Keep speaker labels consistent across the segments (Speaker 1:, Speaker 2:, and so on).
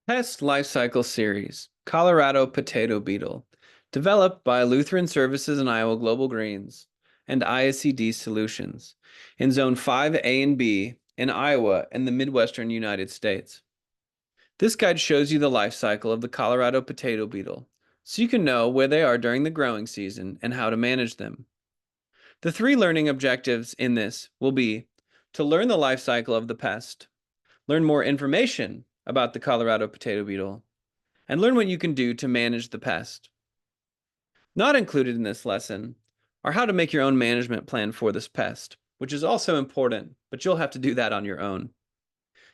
Speaker 1: Pest Lifecycle Series, Colorado Potato Beetle, developed by Lutheran Services and Iowa Global Greens and ISCD Solutions in Zone 5A and B in Iowa and the Midwestern United States. This guide shows you the life cycle of the Colorado potato beetle, so you can know where they are during the growing season and how to manage them. The three learning objectives in this will be to learn the life cycle of the pest, learn more information about the Colorado potato beetle, and learn what you can do to manage the pest. Not included in this lesson are how to make your own management plan for this pest, which is also important, but you'll have to do that on your own.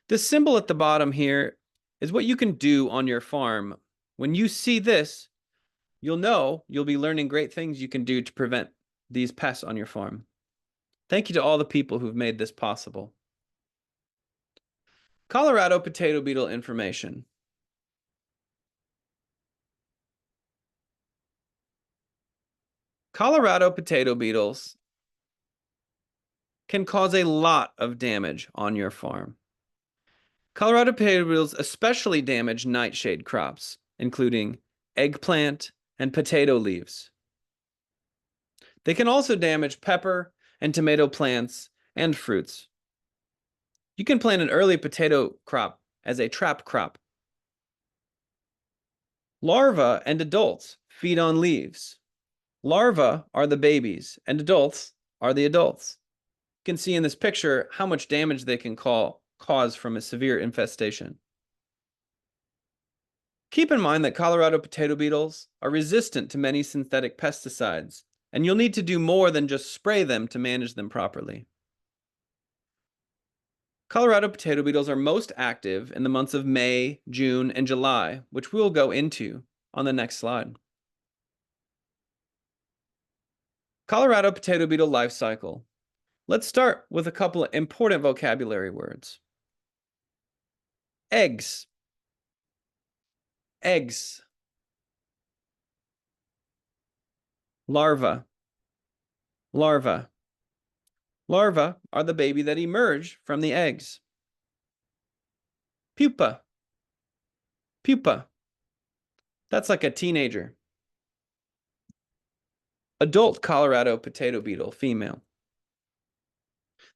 Speaker 1: This symbol at the bottom here is what you can do on your farm. When you see this, you'll know you'll be learning great things you can do to prevent these pests on your farm. Thank you to all the people who've made this possible. Colorado potato beetle information. Colorado potato beetles can cause a lot of damage on your farm. Colorado potato beetles especially damage nightshade crops, including eggplant and potato leaves. They can also damage pepper and tomato plants and fruits. You can plant an early potato crop as a trap crop. Larvae and adults feed on leaves. Larvae are the babies, and adults are the adults. You can see in this picture how much damage they can cause from a severe infestation. Keep in mind that Colorado potato beetles are resistant to many synthetic pesticides, and you'll need to do more than just spray them to manage them properly. Colorado potato beetles are most active in the months of May, June, and July, which we'll go into on the next slide. Colorado potato beetle life cycle. Let's start with a couple of important vocabulary words. Eggs. Eggs. Larva. Larva. Larvae are the baby that emerge from the eggs. Pupa. Pupa. That's like a teenager. Adult Colorado potato beetle, female.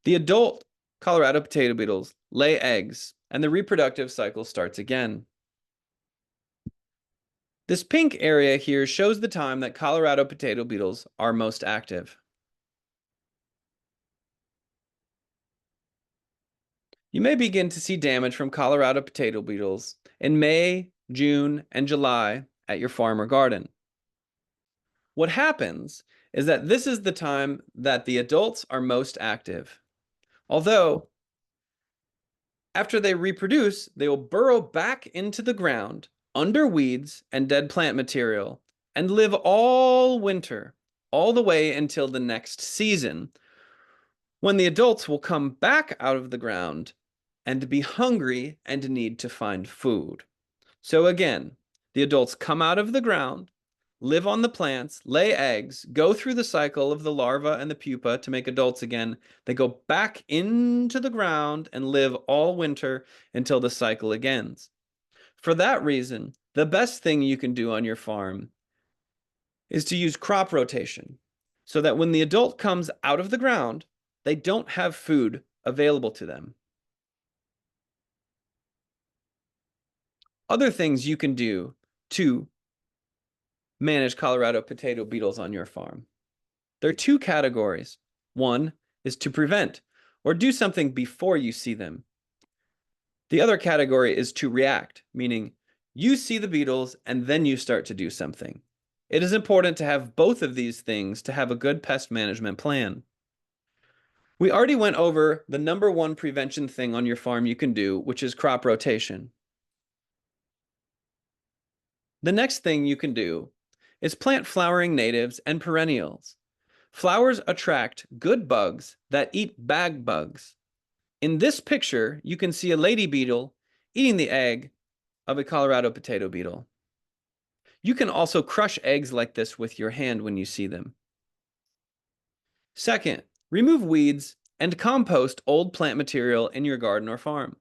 Speaker 1: The adult Colorado potato beetles lay eggs, and the reproductive cycle starts again. This pink area here shows the time that Colorado potato beetles are most active. You may begin to see damage from Colorado potato beetles in May, June, and July at your farm or garden. What happens is that this is the time that the adults are most active. Although, after they reproduce, they will burrow back into the ground under weeds and dead plant material and live all winter, all the way until the next season, when the adults will come back out of the ground and be hungry and need to find food. So again, the adults come out of the ground, live on the plants, lay eggs, go through the cycle of the larva and the pupa to make adults again. They go back into the ground and live all winter until the cycle ends. For that reason, the best thing you can do on your farm is to use crop rotation, so that when the adult comes out of the ground, they don't have food available to them. Other things you can do to manage Colorado potato beetles on your farm. There are two categories. One is to prevent or do something before you see them. The other category is to react, meaning you see the beetles and then you start to do something. It is important to have both of these things to have a good pest management plan. We already went over the number one prevention thing on your farm you can do, which is crop rotation. The next thing you can do is plant flowering natives and perennials. Flowers attract good bugs that eat bag bugs. In this picture, you can see a lady beetle eating the egg of a Colorado potato beetle. You can also crush eggs like this with your hand when you see them. Second, remove weeds and compost old plant material in your garden or farm.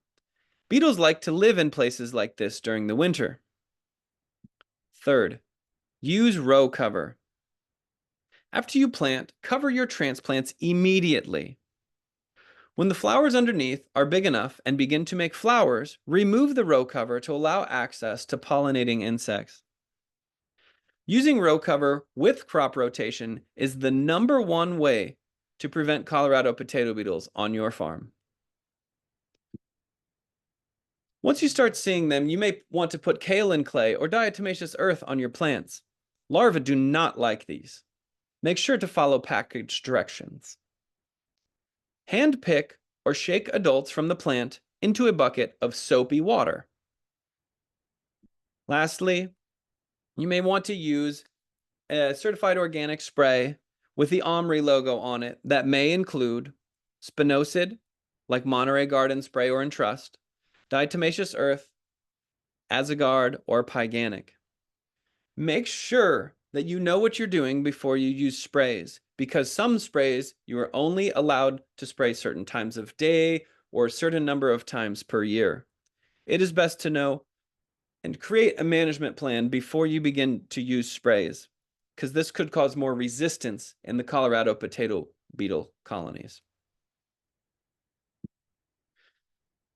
Speaker 1: Beetles like to live in places like this during the winter. Third, use row cover. After you plant, cover your transplants immediately. When the flowers underneath are big enough and begin to make flowers, remove the row cover to allow access to pollinating insects. Using row cover with crop rotation is the #1 way to prevent Colorado potato beetles on your farm. Once you start seeing them, you may want to put kaolin clay or diatomaceous earth on your plants. Larvae do not like these. Make sure to follow package directions. Hand pick or shake adults from the plant into a bucket of soapy water. Lastly, you may want to use a certified organic spray with the Omri logo on it that may include spinosad, like Monterey Garden Spray or Entrust, diatomaceous earth, Azagard, or Pyganic. Make sure that you know what you're doing before you use sprays, because some sprays you are only allowed to spray certain times of day or a certain number of times per year. It is best to know and create a management plan before you begin to use sprays, because this could cause more resistance in the Colorado potato beetle colonies.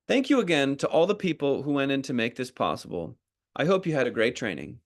Speaker 1: Thank you again to all the people who went in to make this possible. I hope you had a great training.